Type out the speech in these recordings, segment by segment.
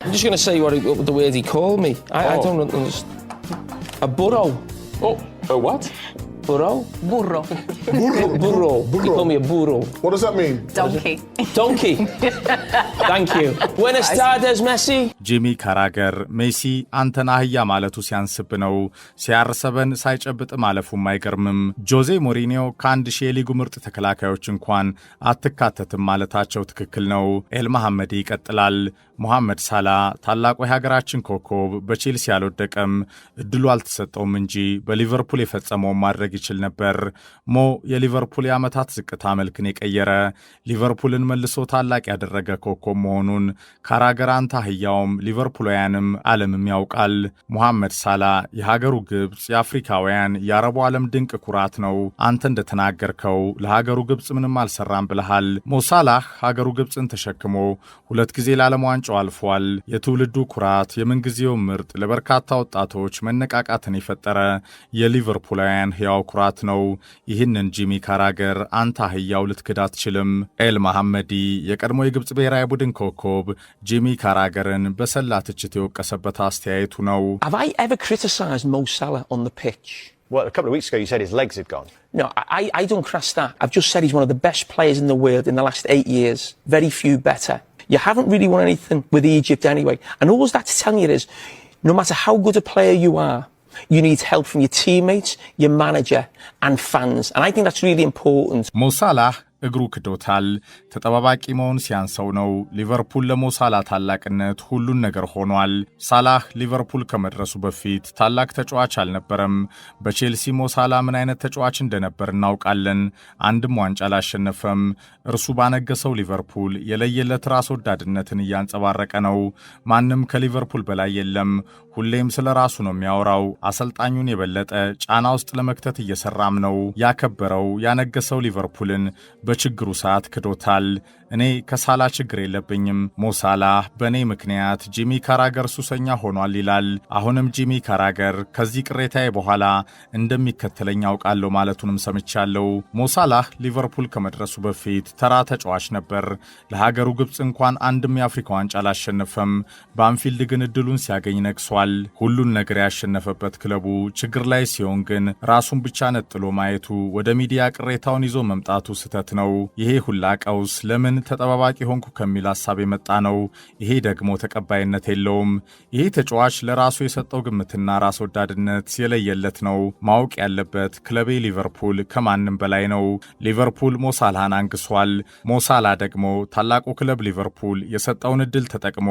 I'm just going to say the words he called me. I don't understand. A burro. Oh, a what? Burro? Burro. Burro. He called me a burro. What does that mean? Donkey. Donkey. Thank you. Buenas tardes, Messi. ጂሚ ካራገር ሜሲ አንተን አህያ ማለቱ ሲያንስብ ነው። ሲያርሰበን ሳይጨብጥ ማለፉም አይገርምም። ጆዜ ሞሪኒዮ ከ1000 የሊጉ ምርጥ ተከላካዮች እንኳን አትካተትም ማለታቸው ትክክል ነው። ኤል መሐመዲ ይቀጥላል። ሙሐመድ ሳላ ታላቁ የሀገራችን ኮከብ በቼልሲ አልወደቀም፣ እድሉ አልተሰጠውም እንጂ በሊቨርፑል የፈጸመውን ማድረግ ይችል ነበር። ሞ የሊቨርፑል የዓመታት ዝቅታ መልክን የቀየረ ሊቨርፑልን መልሶ ታላቅ ያደረገ ኮከብ መሆኑን ካራገር አንተ አህያውም ሊቨርፑላውያንም ዓለምም ያውቃል። ሙሐመድ ሳላ የሀገሩ ግብፅ የአፍሪካውያን የአረቡ ዓለም ድንቅ ኩራት ነው። አንተ እንደተናገርከው ለሀገሩ ግብፅ ምንም አልሰራም ብለሃል። ሞሳላህ ሀገሩ ግብፅን ተሸክሞ 2 ጊዜ ለዓለም ዋንጫው አልፏል። የትውልዱ ኩራት፣ የምንጊዜው ምርጥ፣ ለበርካታ ወጣቶች መነቃቃትን የፈጠረ የሊቨርፑላውያን ሕያው ኩራት ነው። ይህንን ጂሚ ካራገር አንተ አህያው ልትክድ አትችልም። ኤል መሐመዲ የቀድሞ የግብፅ ብሔራዊ ቡድን ኮከብ ጂሚ ካራገርን በሰላ ትችት የወቀሰበት አስተያየቱ ነው። Have I ever criticised Mo Salah on the pitch? Well, a couple of weeks ago you said his legs had gone. No, I don't crash that. I've just said he's one of the best players in the world in the last 8 years. Very few better. You haven't really won anything with Egypt anyway. And all that's telling you is, no matter how good a player you are, you need help from your teammates, your manager, and fans. And I think that's really important. Mo Salah እግሩ ክዶታል። ተጠባባቂ መሆን ሲያንሰው ነው። ሊቨርፑል ለሞሳላ ታላቅነት ሁሉን ነገር ሆኗል። ሳላህ ሊቨርፑል ከመድረሱ በፊት ታላቅ ተጫዋች አልነበረም። በቼልሲ ሞሳላ ምን አይነት ተጫዋች እንደነበር እናውቃለን። አንድም ዋንጫ አላሸነፈም። እርሱ ባነገሰው ሊቨርፑል የለየለት ራስ ወዳድነትን እያንጸባረቀ ነው። ማንም ከሊቨርፑል በላይ የለም። ሁሌም ስለ ራሱ ነው የሚያወራው። አሰልጣኙን የበለጠ ጫና ውስጥ ለመክተት እየሰራም ነው። ያከበረው ያነገሰው ሊቨርፑልን በችግሩ ሰዓት ክዶታል። እኔ ከሳላ ችግር የለብኝም፣ ሞሳላ በእኔ ምክንያት ጂሚ ካራገር ሱሰኛ ሆኗል ይላል። አሁንም ጂሚ ካራገር ከዚህ ቅሬታዬ በኋላ እንደሚከተለኝ አውቃለሁ ማለቱንም ሰምቻለሁ። ሞሳላህ ሊቨርፑል ከመድረሱ በፊት ተራ ተጫዋች ነበር። ለሀገሩ ግብፅ እንኳን አንድም የአፍሪካ ዋንጫ አላሸነፈም። በአንፊልድ ግን እድሉን ሲያገኝ ነግሷል። ሁሉን ነገር ያሸነፈበት ክለቡ ችግር ላይ ሲሆን ግን ራሱን ብቻ ነጥሎ ማየቱ፣ ወደ ሚዲያ ቅሬታውን ይዞ መምጣቱ ስተት ነው። ይሄ ሁላ ቀውስ ለምን ተጠባባቂ ሆንኩ ከሚል ሐሳብ የመጣ ነው። ይሄ ደግሞ ተቀባይነት የለውም። ይሄ ተጫዋች ለራሱ የሰጠው ግምትና ራስ ወዳድነት የለየለት ነው። ማወቅ ያለበት ክለቤ ሊቨርፑል ከማንም በላይ ነው። ሊቨርፑል ሞሳላህን አንግሷል። ሞሳላ ደግሞ ታላቁ ክለብ ሊቨርፑል የሰጠውን እድል ተጠቅሞ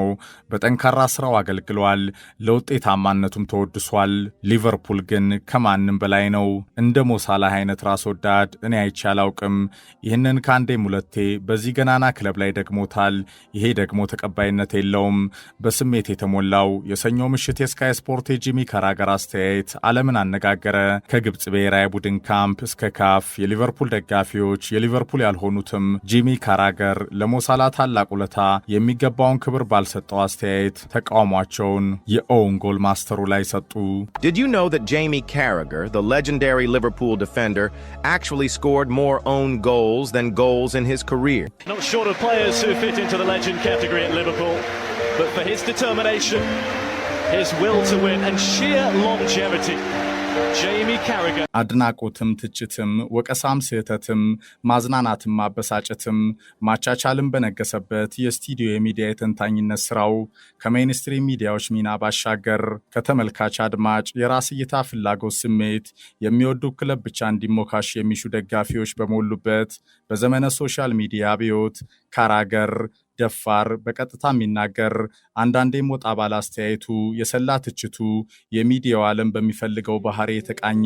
በጠንካራ ስራው አገልግሏል። ለውጤታማነቱም ተወድሷል። ሊቨርፑል ግን ከማንም በላይ ነው። እንደ ሞሳላህ አይነት ራስ ወዳድ እኔ አይቼ አላውቅም። ይህንን ከአንዴም ሁለቴ በዚህ ገናና ክለብ ላይ ደግሞታል። ይሄ ደግሞ ተቀባይነት የለውም። በስሜት የተሞላው የሰኞ ምሽት የስካይ ስፖርት የጂሚ ካራገር አስተያየት ዓለምን አነጋገረ። ከግብፅ ብሔራዊ ቡድን ካምፕ እስከ ካፍ የሊቨርፑል ደጋፊዎች የሊቨርፑል ያልሆኑትም ጂሚ ካራገር ለሞሳላ ታላቅ ውለታ የሚገባውን ክብር ባልሰጠው አስተያየት ተቃውሟቸውን የኦውን ጎል ማስተሩ ላይ ሰጡ። Did you know that Jamie Carragher, the legendary Liverpool defender, actually scored more own goals than goals in his career? Not short of players who fit into the legend category at Liverpool, but for his determination, his will to win and sheer longevity, Jamie Carragher. አድናቆትም ትችትም ወቀሳም ስህተትም ማዝናናትም ማበሳጨትም ማቻቻልም በነገሰበት የስቱዲዮ የሚዲያ የተንታኝነት ስራው ከሜይንስትሪም ሚዲያዎች ሚና ባሻገር ከተመልካች አድማጭ የራስ እይታ ፍላጎት ስሜት የሚወዱ ክለብ ብቻ እንዲሞካሽ የሚሹ ደጋፊዎች በሞሉበት በዘመነ ሶሻል ሚዲያ አብዮት ካራገር ደፋር በቀጥታ የሚናገር አንዳንዴም ወጣ ባለ አስተያየቱ የሰላ ትችቱ የሚዲያው ዓለም በሚፈልገው ባህሪ የተቃኘ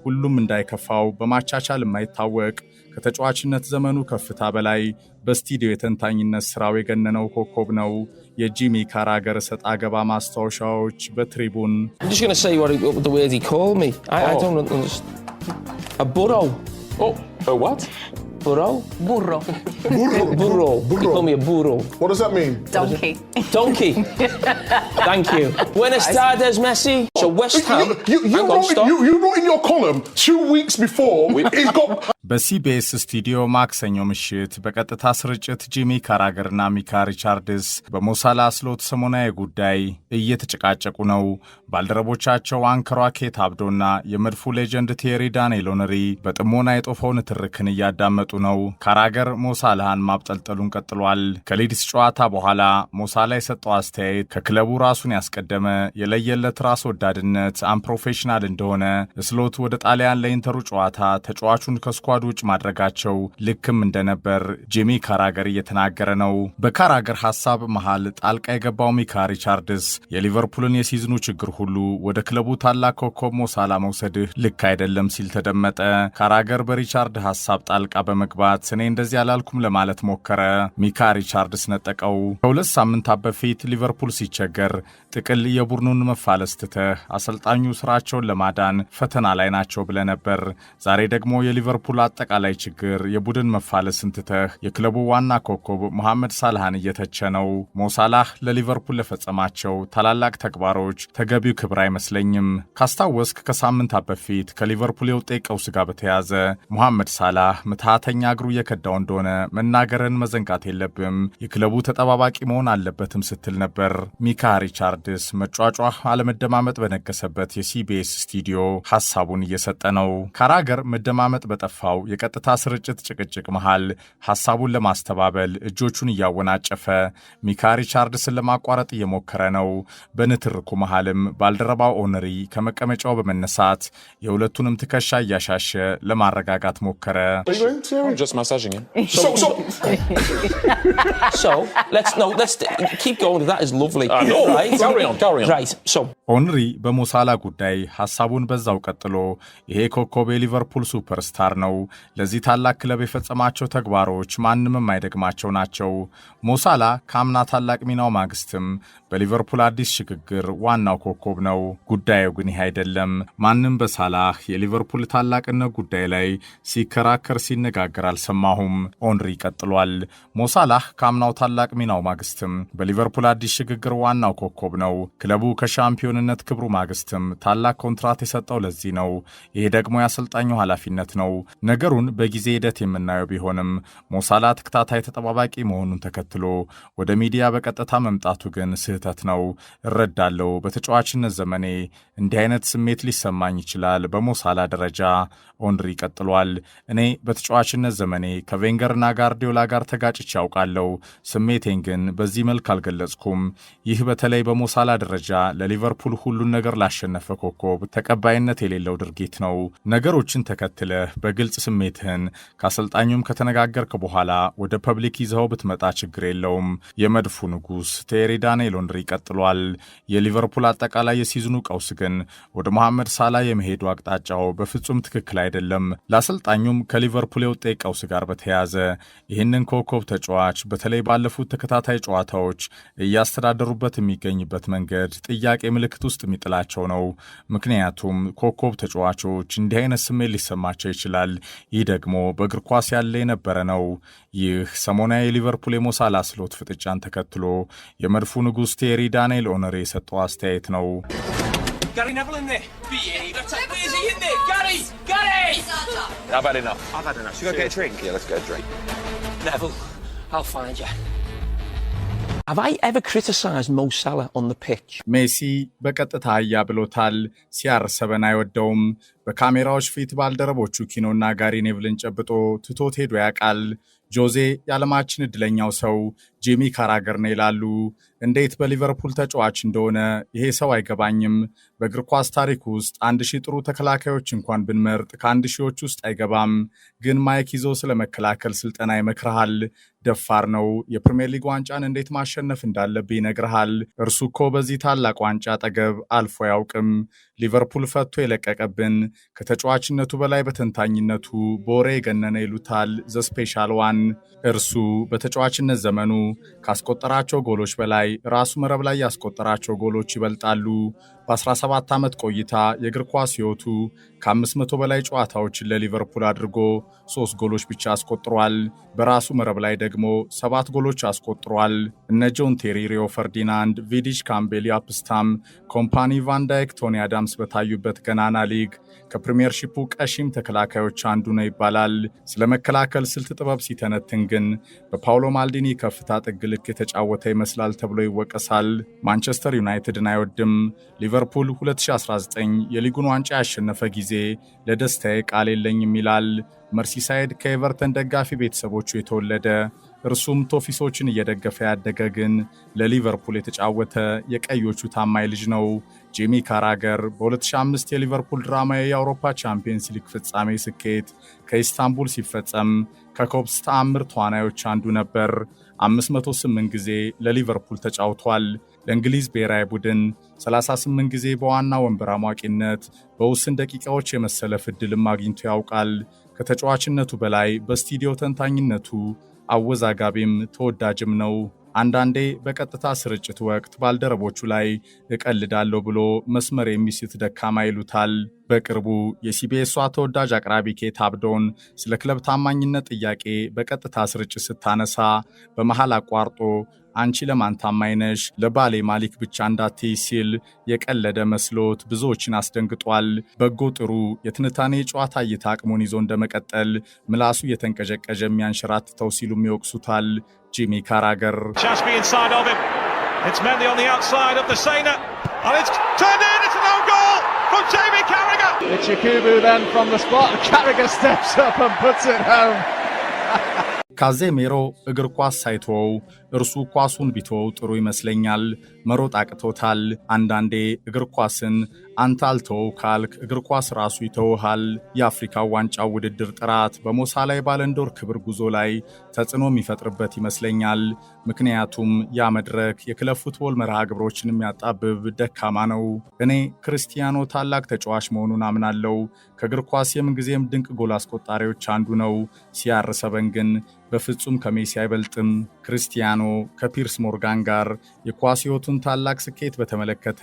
ሁሉም እንዳይከፋው በማቻቻል የማይታወቅ ከተጫዋችነት ዘመኑ ከፍታ በላይ በስቱዲዮ የተንታኝነት ስራው የገነነው ኮከብ ነው። የጂሚ ካራገር ሰጣ ገባ ማስታወሻዎች በትሪቡን I'm just going to say the words he called me. I don't understand. A burro. Oh, a what? Burro? Burro. Burro. He called me a burro. What does that mean? Donkey. Donkey. Thank you. Buenas tardes, Messi. So West Ham. You wrote in your column 2 weeks before he's got. በሲቢኤስ ስቱዲዮ ማክሰኞ ምሽት በቀጥታ ስርጭት ጂሚ ካራገርና ሚካ ሪቻርድስ በሞሳላ ስሎት ሰሞናዊ ጉዳይ እየተጨቃጨቁ ነው። ባልደረቦቻቸው አንከሯ ኬት አብዶና የመድፉ ሌጀንድ ቲየሪ ዳንኤል ኦነሪ በጥሞና የጦፈውን ትርክን እያዳመጡ ነው። ካራገር ሞሳላህን ማብጠልጠሉን ቀጥሏል። ከሊድስ ጨዋታ በኋላ ሞሳላ የሰጠው አስተያየት ከክለቡ ራሱን ያስቀደመ የለየለት ራስ ወዳድነት አንፕሮፌሽናል እንደሆነ ስሎት ወደ ጣሊያን ለኢንተሩ ጨዋታ ተጫዋቹን ከስኳ ውጭ ማድረጋቸው ልክም እንደነበር ጂሚ ካራገር እየተናገረ ነው። በካራገር ሐሳብ መሃል ጣልቃ የገባው ሚካ ሪቻርድስ የሊቨርፑልን የሲዝኑ ችግር ሁሉ ወደ ክለቡ ታላቅ ኮከብ ሞሳላ መውሰድህ ልክ አይደለም ሲል ተደመጠ። ካራገር በሪቻርድ ሐሳብ ጣልቃ በመግባት እኔ እንደዚህ አላልኩም ለማለት ሞከረ። ሚካ ሪቻርድስ ነጠቀው። ከሁለት ሳምንታት በፊት ሊቨርፑል ሲቸገር ጥቅል የቡድኑን መፋለስ ትተህ አሰልጣኙ ስራቸውን ለማዳን ፈተና ላይ ናቸው ብለ ነበር። ዛሬ ደግሞ የሊቨርፑል አጠቃላይ ችግር የቡድን መፋለስን ትተህ የክለቡ ዋና ኮከብ መሐመድ ሳላህን እየተቸ ነው። ሞሳላህ ለሊቨርፑል ለፈጸማቸው ታላላቅ ተግባሮች ተገቢው ክብር አይመስለኝም። ካስታወስክ ከሳምንታት በፊት ከሊቨርፑል የውጤት ቀውስ ጋር በተያዘ መሐመድ ሳላህ ምትሃተኛ እግሩ እየከዳው እንደሆነ መናገርን መዘንጋት የለብም። የክለቡ ተጠባባቂ መሆን አለበትም ስትል ነበር። ሚካ ሪቻርድስ መጫጫህ አለመደማመጥ በነገሰበት የሲቢኤስ ስቱዲዮ ሐሳቡን እየሰጠ ነው። ካራገር መደማመጥ በጠፋው የቀጥታ ስርጭት ጭቅጭቅ መሃል ሐሳቡን ለማስተባበል እጆቹን እያወናጨፈ ሚካ ሪቻርድስን ለማቋረጥ እየሞከረ ነው። በንትርኩ መሃልም ባልደረባው ኦነሪ ከመቀመጫው በመነሳት የሁለቱንም ትከሻ እያሻሸ ለማረጋጋት ሞከረ። I'm just massaging him. So let's keep going. That is lovely. No, right? carry on. Right. So ኦንሪ በሞሳላ ጉዳይ ሐሳቡን በዛው ቀጥሎ ይሄ ኮከብ የሊቨርፑል ሱፐርስታር ነው። ለዚህ ታላቅ ክለብ የፈጸማቸው ተግባሮች ማንም የማይደግማቸው ናቸው። ሞሳላ ከአምና ታላቅ ሚናው ማግስትም በሊቨርፑል አዲስ ሽግግር ዋናው ኮከብ ነው። ጉዳዩ ግን ይህ አይደለም። ማንም በሳላህ የሊቨርፑል ታላቅነት ጉዳይ ላይ ሲከራከር ሲነጋገር አልሰማሁም። ኦንሪ ቀጥሏል። ሞሳላህ ከአምናው ታላቅ ሚናው ማግስትም በሊቨርፑል አዲስ ሽግግር ዋናው ኮከብ ነው። ክለቡ ከሻምፒዮንነት ክብሩ ማግስትም ታላቅ ኮንትራት የሰጠው ለዚህ ነው። ይሄ ደግሞ የአሰልጣኙ ኃላፊነት ነው። ነገሩን በጊዜ ሂደት የምናየው ቢሆንም ሞሳላ ተከታታይ ተጠባባቂ መሆኑን ተከትሎ ወደ ሚዲያ በቀጥታ መምጣቱ ግን ስህተት ነው። እረዳለሁ። በተጫዋችነት ዘመኔ እንዲህ አይነት ስሜት ሊሰማኝ ይችላል። በሞሳላ ደረጃ ኦንሪ ቀጥሏል። እኔ በተጫዋችነት ዘመኔ ከቬንገርና ጋርዲዮላ ጋር ተጋጭቼ ያውቃለሁ። ስሜቴን ግን በዚህ መልክ አልገለጽኩም። ይህ በተለይ በሞሳላ ደረጃ ለሊቨርፑል ሁሉን ነገር ላሸነፈ ኮከብ ተቀባይነት የሌለው ድርጊት ነው። ነገሮችን ተከትለህ በግልጽ ስሜትህን ከአሰልጣኙም ከተነጋገርክ በኋላ ወደ ፐብሊክ ይዘው ብትመጣ ችግር የለውም። የመድፉ ንጉሥ ቲየሪ ዳንኤል ኦነሪ ቀጥሏል። የሊቨርፑል አጠቃላይ የሲዝኑ ቀውስ ግን ወደ መሐመድ ሳላ የመሄዱ አቅጣጫው በፍጹም ትክክል አይደለም። ለአሰልጣኙም ከሊቨርፑል የውጤት ቀውስ ጋር በተያያዘ ይህንን ኮከብ ተጫዋች በተለይ ባለፉት ተከታታይ ጨዋታዎች እያስተዳደሩበት የሚገኝበት መንገድ ጥያቄ ምልክት ውስጥ የሚጥላቸው ነው። ምክንያቱም ኮከብ ተጫዋቾች እንዲህ አይነት ስሜት ሊሰማቸው ይችላል። ይህ ደግሞ በእግር ኳስ ያለ የነበረ ነው። ይህ ሰሞናዊ የሊቨርፑል የሞሳላ ስሎት ፍጥጫን ተከትሎ የመድፉ ንጉሥ ቲየሪ ዳንኤል ኦነሪ የሰጠው አስተያየት ነው። Gary Neville in there. Is he in there? Gary! Gary! I've had enough. I've had enough. Should we go get a drink? Yeah, let's get a drink. Neville, I'll find you. have I ever criticised Mo Salah on the pitch? ሜሲ በቀጥታ አያ ብሎታል። ሲያርሰበን አይወደውም። በካሜራዎች ፊት ባልደረቦቹ ኪኖና ጋሪ ኔቭልን ጨብጦ ትቶት ሄዶ ያውቃል። ጆዜ የዓለማችን ዕድለኛው ሰው ጂሚ ካራገር ነው ይላሉ። እንዴት በሊቨርፑል ተጫዋች እንደሆነ ይሄ ሰው አይገባኝም። በእግር ኳስ ታሪክ ውስጥ 1000 ጥሩ ተከላካዮች እንኳን ብንመርጥ ከ1000ዎች ውስጥ አይገባም። ግን ማይክ ይዞ ስለ መከላከል ስልጠና ይመክርሃል። ደፋር ነው። የፕሪሚየር ሊግ ዋንጫን እንዴት ማሸነፍ እንዳለብህ ይነግርሃል። እርሱ እኮ በዚህ ታላቅ ዋንጫ አጠገብ አልፎ አያውቅም። ሊቨርፑል ፈቶ የለቀቀብን ከተጫዋችነቱ በላይ በተንታኝነቱ በወሬ የገነነ ይሉታል ዘ ስፔሻል ዋን። እርሱ በተጫዋችነት ዘመኑ ካስቆጠራቸው ጎሎች በላይ ራሱ መረብ ላይ ያስቆጠራቸው ጎሎች ይበልጣሉ። በ17 ዓመት ቆይታ የእግር ኳስ ሕይወቱ ከ500 በላይ ጨዋታዎችን ለሊቨርፑል አድርጎ 3 ጎሎች ብቻ አስቆጥሯል። በራሱ መረብ ላይ ደግሞ 7 ጎሎች አስቆጥሯል። እነ ጆን ቴሪ፣ ሪዮ ፈርዲናንድ፣ ቪዲች ካምቤል፣ ያፕስታም፣ ኮምፓኒ፣ ቫንዳይክ፣ ቶኒ አዳምስ በታዩበት ገናና ሊግ ከፕሪሚየርሺፑ ቀሺም ተከላካዮች አንዱ ነው ይባላል። ስለ መከላከል ስልት ጥበብ ሲተነትን ግን በፓውሎ ማልዲኒ ከፍታ ጥግ ልክ የተጫወተ ይመስላል ተብሎ ይወቀሳል። ማንቸስተር ዩናይትድን አይወድም። ሊቨርፑል 2019 የሊጉን ዋንጫ ያሸነፈ ጊዜ ለደስታዬ ቃል የለኝም ይላል። መርሲሳይድ ከኤቨርተን ደጋፊ ቤተሰቦቹ የተወለደ እርሱም ቶፊሶችን እየደገፈ ያደገ ግን ለሊቨርፑል የተጫወተ የቀዮቹ ታማኝ ልጅ ነው። ጄሚ ካራገር በ2005 የሊቨርፑል ድራማዊ የአውሮፓ ቻምፒየንስ ሊግ ፍጻሜ ስኬት ከኢስታንቡል ሲፈጸም ከኮብስ ተአምር ተዋናዮች አንዱ ነበር። 508 ጊዜ ለሊቨርፑል ተጫውቷል። ለእንግሊዝ ብሔራዊ ቡድን 38 ጊዜ በዋና ወንበር አሟቂነት በውስን ደቂቃዎች የመሰለፍ ዕድልም አግኝቶ ያውቃል። ከተጫዋችነቱ በላይ በስቱዲዮ ተንታኝነቱ አወዛጋቢም ተወዳጅም ነው። አንዳንዴ በቀጥታ ስርጭት ወቅት ባልደረቦቹ ላይ እቀልዳለሁ ብሎ መስመር የሚስት ደካማ ይሉታል። በቅርቡ የሲቢኤሷ ተወዳጅ አቅራቢ ኬት አብዶን ስለ ክለብ ታማኝነት ጥያቄ በቀጥታ ስርጭት ስታነሳ በመሃል አቋርጦ አንቺ ለማን ታማኝ ነሽ? ለባሌ ማሊክ ብቻ እንዳትይ ሲል የቀለደ መስሎት ብዙዎችን አስደንግጧል። በጎ ጥሩ የትንታኔ ጨዋታ እይታ አቅሙን ይዞ እንደመቀጠል ምላሱ እየተንቀዠቀዠ የሚያንሸራትተው ሲሉም ይወቅሱታል። ጂሚ ካራገር It's Yakubu then from the spot. Carragher steps up and puts it home. ካዜሜሮ እግር ኳስ ሳይተወው እርሱ ኳሱን ቢተወው ጥሩ ይመስለኛል። መሮጥ አቅቶታል። አንዳንዴ እግር ኳስን አንተ አልተወው ካልክ እግር ኳስ ራሱ ይተውሃል። የአፍሪካ ዋንጫው ውድድር ጥራት በሞሳላይ ባለንዶር ክብር ጉዞ ላይ ተጽዕኖ የሚፈጥርበት ይመስለኛል። ምክንያቱም ያ መድረክ የክለብ ፉትቦል መርሃ ግብሮችን የሚያጣብብ ደካማ ነው። እኔ ክርስቲያኖ ታላቅ ተጫዋች መሆኑን አምናለሁ። ከእግር ኳስ የምንጊዜም ድንቅ ጎል አስቆጣሪዎች አንዱ ነው። ሲያርሰበን ግን በፍጹም ከሜሲ አይበልጥም። ክርስቲያኖ ከፒርስ ሞርጋን ጋር የኳስ ሕይወቱን ታላቅ ስኬት በተመለከተ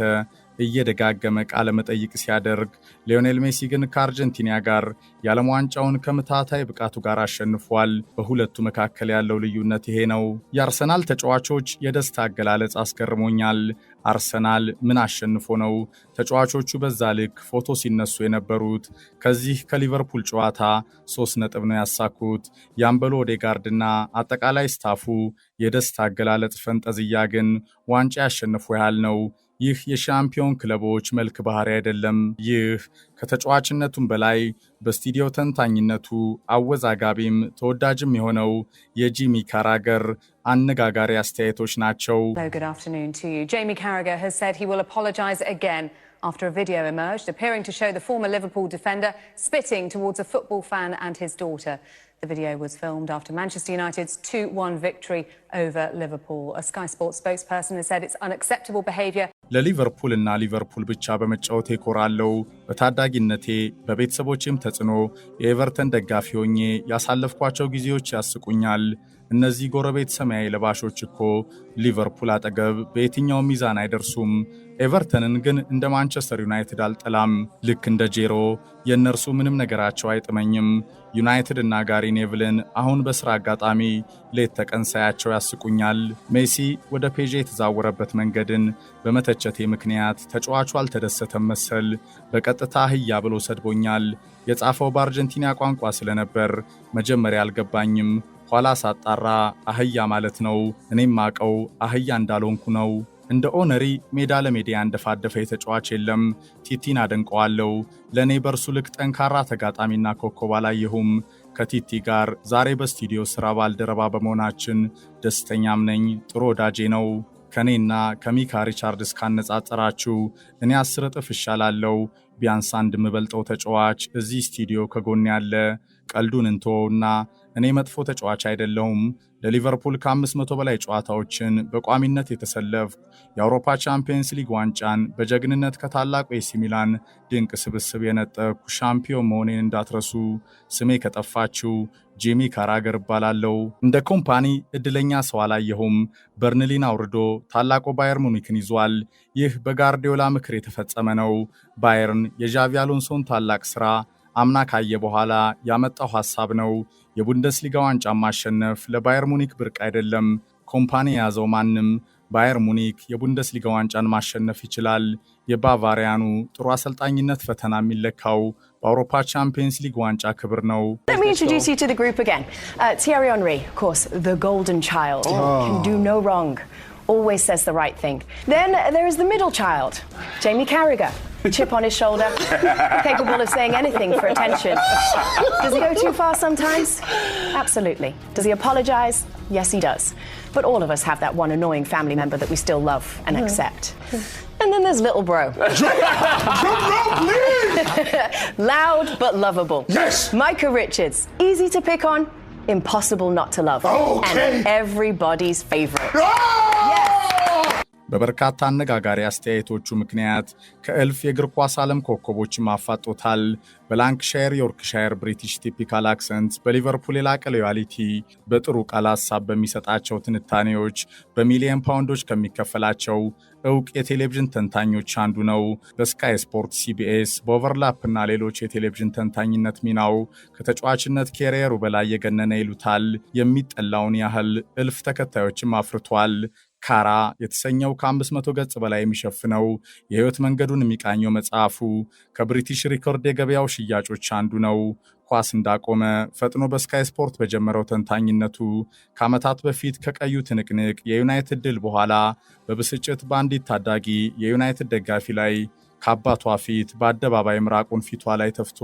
እየደጋገመ ቃለ መጠይቅ ሲያደርግ፣ ሊዮኔል ሜሲ ግን ከአርጀንቲና ጋር የዓለም ዋንጫውን ከምታታይ ብቃቱ ጋር አሸንፏል። በሁለቱ መካከል ያለው ልዩነት ይሄ ነው። የአርሰናል ተጫዋቾች የደስታ አገላለጽ አስገርሞኛል። አርሰናል ምን አሸንፎ ነው ተጫዋቾቹ በዛ ልክ ፎቶ ሲነሱ የነበሩት? ከዚህ ከሊቨርፑል ጨዋታ 3 ነጥብ ነው ያሳኩት። የአምበሎ ኦዴጋርድና አጠቃላይ ስታፉ የደስታ አገላለጽ ፈንጠዝያ ግን ዋንጫ ያሸንፎ ያህል ነው። ይህ የሻምፒዮን ክለቦች መልክ ባህሪ አይደለም። ይህ ከተጫዋችነቱም በላይ በስቱዲዮ ተንታኝነቱ አወዛጋቢም ተወዳጅም የሆነው የጂሚ ካራገር አነጋጋሪ አስተያየቶች ናቸው። Good afternoon to you. Jamie Carragher has said he will apologise again after a video emerged appearing to show the former Liverpool defender spitting towards a football fan and his daughter. The video was filmed after Manchester United's 2-1 victory over Liverpool. A Sky Sports spokesperson has said it's unacceptable behaviour. ለሊቨርፑል እና ሊቨርፑል ብቻ በመጫወቴ ኮራለው። በታዳጊነቴ በቤተሰቦቼም ተጽዕኖ የኤቨርተን ደጋፊ ሆኜ ያሳለፍኳቸው ጊዜዎች ያስቁኛል። እነዚህ ጎረቤት ሰማያዊ ለባሾች እኮ ሊቨርፑል አጠገብ በየትኛው ሚዛን አይደርሱም። ኤቨርተንን ግን እንደ ማንቸስተር ዩናይትድ አልጠላም። ልክ እንደ ጄሮ የእነርሱ ምንም ነገራቸው አይጥመኝም። ዩናይትድ እና ጋሪ ኔቭልን አሁን በስራ አጋጣሚ ሌት ተቀን ሳያቸው ያስቁኛል። ሜሲ ወደ ፔዤ የተዛወረበት መንገድን በመተቸቴ ምክንያት ተጫዋቹ አልተደሰተም መሰል በቀጥታ አህያ ብሎ ሰድቦኛል። የጻፈው በአርጀንቲና ቋንቋ ስለነበር መጀመሪያ አልገባኝም። ኋላ ሳጣራ አህያ ማለት ነው። እኔም ማቀው አህያ እንዳልሆንኩ ነው። እንደ ኦነሪ ሜዳ ለሜዳ ያንደፋደፈ የተጫዋች የለም። ቲቲን አደንቀዋለሁ። ለእኔ በእርሱ ልክ ጠንካራ ተጋጣሚና ኮከብ አላየሁም። ከቲቲ ጋር ዛሬ በስቱዲዮ ሥራ ባልደረባ በመሆናችን ደስተኛም ነኝ። ጥሩ ወዳጄ ነው። ከኔና ከሚካ ሪቻርድስ ካነጻጸራችሁ እኔ 10 እጥፍ እሻላለሁ። ቢያንስ አንድ የምበልጠው ተጫዋች እዚህ ስቱዲዮ ከጎን ያለ። ቀልዱን እንተወውና እኔ መጥፎ ተጫዋች አይደለሁም። ለሊቨርፑል ከ500 በላይ ጨዋታዎችን በቋሚነት የተሰለፍኩ፣ የአውሮፓ ቻምፒየንስ ሊግ ዋንጫን በጀግንነት ከታላቁ ኤሲ ሚላን ድንቅ ስብስብ የነጠቅኩ ሻምፒዮን መሆኔን እንዳትረሱ። ስሜ ከጠፋችሁ ጄሚ ካራገር እባላለሁ። እንደ ኮምፓኒ እድለኛ ሰው አላየሁም። በርንሊን አውርዶ ታላቁ ባየር ሙኒክን ይዟል። ይህ በጋርዲዮላ ምክር የተፈጸመ ነው። ባየርን የዣቪ አሎንሶን ታላቅ ሥራ አምና ካየ በኋላ ያመጣው ሐሳብ ነው። የቡንደስሊጋ ዋንጫ ማሸነፍ ለባየር ሙኒክ ብርቅ አይደለም። ኮምፓኒ የያዘው ማንም ባየር ሙኒክ የቡንደስሊጋ ዋንጫን ማሸነፍ ይችላል። የባቫሪያኑ ጥሩ አሰልጣኝነት ፈተና የሚለካው በአውሮፓ ቻምፒየንስ ሊግ ዋንጫ ክብር ነው። Let me introduce you to the group again. Thierry Henry, of course, the golden child, can do no wrong, always says the right thing. Then there is the middle child, Jamie Carragher. Chip on his shoulder, capable of saying anything for attention. Does he go too far sometimes? Absolutely. Does he apologize? Yes, he does. But all of us have that one annoying family member that we still love and accept. And then there's little bro. Drum roll, please! Loud but lovable. Yes! Micah Richards. Easy to pick on, impossible not to love. Okay. And everybody's favorite. በበርካታ አነጋጋሪ አስተያየቶቹ ምክንያት ከእልፍ የእግር ኳስ ዓለም ኮከቦች ማፋጦታል። በላንክሻየር ዮርክሻየር ብሪቲሽ ቲፒካል አክሰንት፣ በሊቨርፑል የላቀ ሎያሊቲ፣ በጥሩ ቃል ሐሳብ በሚሰጣቸው ትንታኔዎች በሚሊየን ፓውንዶች ከሚከፈላቸው እውቅ የቴሌቪዥን ተንታኞች አንዱ ነው። በስካይ ስፖርት፣ ሲቢኤስ፣ በኦቨርላፕ እና ሌሎች የቴሌቪዥን ተንታኝነት ሚናው ከተጫዋችነት ኬሪየሩ በላይ የገነነ ይሉታል። የሚጠላውን ያህል እልፍ ተከታዮችም አፍርቷል። ካራ የተሰኘው ከ500 ገጽ በላይ የሚሸፍነው የህይወት መንገዱን የሚቃኘው መጽሐፉ ከብሪቲሽ ሪኮርድ የገበያው ሽያጮች አንዱ ነው። ኳስ እንዳቆመ ፈጥኖ በስካይ ስፖርት በጀመረው ተንታኝነቱ ከዓመታት በፊት ከቀዩ ትንቅንቅ የዩናይትድ ድል በኋላ በብስጭት በአንዲት ታዳጊ የዩናይትድ ደጋፊ ላይ ከአባቷ ፊት በአደባባይ ምራቁን ፊቷ ላይ ተፍቶ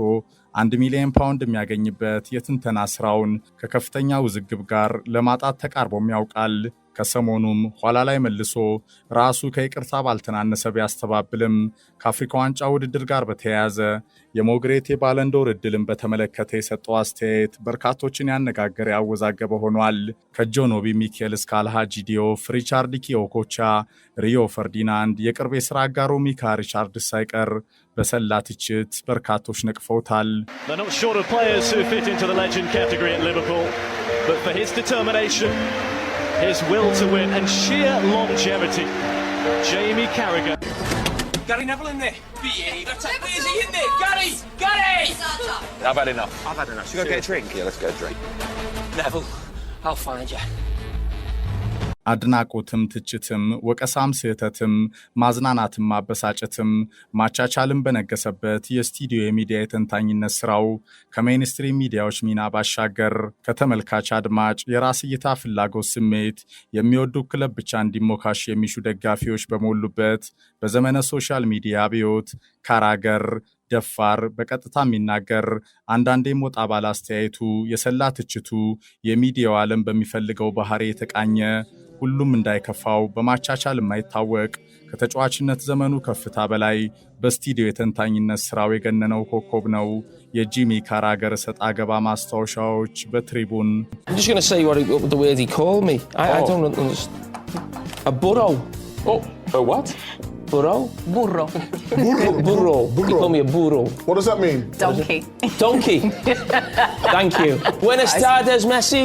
1 ሚሊዮን ፓውንድ የሚያገኝበት የትንተና ስራውን ከከፍተኛ ውዝግብ ጋር ለማጣት ተቃርቦም ያውቃል። ከሰሞኑም ኋላ ላይ መልሶ ራሱ ከይቅርታ ባልተናነሰ ቢያስተባብልም ከአፍሪካ ዋንጫ ውድድር ጋር በተያያዘ የሞግሬት የባለንዶር ዕድልን በተመለከተ የሰጠው አስተያየት በርካቶችን ያነጋገረ ያወዛገበ ሆኗል። ከጆን ኦቢ ሚኬል እስከ አልሃጂ ዲዮፍ፣ ሪቻርድ ኪዮኮቻ፣ ሪዮ ፈርዲናንድ፣ የቅርብ የሥራ አጋሩ ሚካ ሪቻርድስ ሳይቀር በሰላ ትችት በርካቶች ነቅፈውታል። They're not short of players who fit into the legend category at Liverpool, but for his determination, his will to win and sheer longevity, Jamie Carragher. Gary Neville in there. Behave. That's it. Where's he in there? Gary! Gary! I've had enough. I've had enough. Should we go get a drink? Yeah, let's get a drink. Neville, I'll find you. አድናቆትም ትችትም ወቀሳም ስህተትም ማዝናናትም ማበሳጨትም ማቻቻልም በነገሰበት የስቱዲዮ የሚዲያ የተንታኝነት ስራው ከሜይንስትሪም ሚዲያዎች ሚና ባሻገር ከተመልካች አድማጭ የራስ እይታ ፍላጎት ስሜት የሚወዱ ክለብ ብቻ እንዲሞካሽ የሚሹ ደጋፊዎች በሞሉበት በዘመነ ሶሻል ሚዲያ አብዮት ካራገር ደፋር በቀጥታ የሚናገር አንዳንዴም ወጣ ባለ አስተያየቱ የሰላ ትችቱ የሚዲያው ዓለም በሚፈልገው ባህሪ የተቃኘ ሁሉም እንዳይከፋው በማቻቻል የማይታወቅ ከተጫዋችነት ዘመኑ ከፍታ በላይ በስቱዲዮ የተንታኝነት ስራው የገነነው ኮከብ ነው። የጂሚ ካራገር ሰጣ ገባ ማስታወሻዎች በትሪቡን I'm just going to say the word he called me. I don't understand. A burrow. Oh, a what? Burrow? Burro. Burro. He called me a burro. What does that mean? Donkey. Donkey. Thank you. Buenas tardes, Messi.